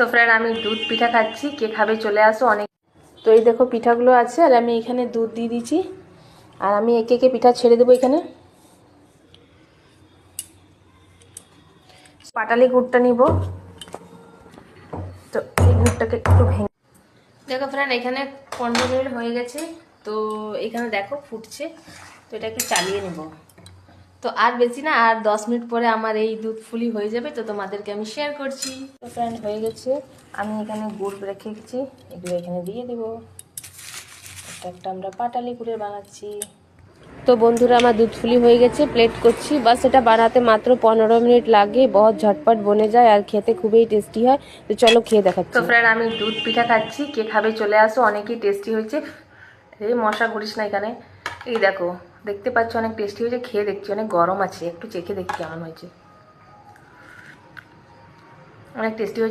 তো ফ্রেন্ড আমি দুধ পিঠা খাচ্ছি, কে খাবে চলে আসো। অনেক তো এই দেখো পিঠাগুলো আছে, আর আমি এখানে দুধ দিয়ে দিয়েছি, আর আমি একে একে পিঠা ছেড়ে দেবো এখানে। পাটালি গুড়টা নিব, তো এই গুড়টাকে একটু ভেঙে দেখো ফ্রেন্ড এখানে 15 মিনিট হয়ে গেছে। তো এখানে দেখো ফুটছে, তো এটাকে চালিয়ে নেব। তো আর বেশি না, আর 10 মিনিট পরে আমার এই দুধ ফুলি হয়ে যাবে, তো তোমাদেরকে আমি শেয়ার করছি। তো ফ্রেন্ড হয়ে গেছে, আমি এখানে গুড় রেখেছি, এগুলো এখানে দিয়ে দেবো। একটা আমরা পাটালি গুড়ের বানাচ্ছি। তো বন্ধুরা আমার দুধ ফুলি হয়ে গেছে, প্লেট করছি। বাস এটা বানাতে মাত্র 15 মিনিট লাগে, বহুত ঝটপট বনে যায় আর খেতে খুবই টেস্টি হয়। তো চলো খেয়ে দেখাচ্ছি। তো ফ্রেন্ড আমি দুধ পিঠা খাচ্ছি, কে খাবে চলে আসো, অনেকই টেস্টি হয়েছে। এই মশা করিস না এখানে, এই দেখো দেখতে পাচ্ছ অনেক টেস্টি হয়েছে। খেয়ে দেখছি, অনেক গরম আছে, একটু চেখে দেখি কেমন হয়েছে। অনেক টেস্টি হয়েছে।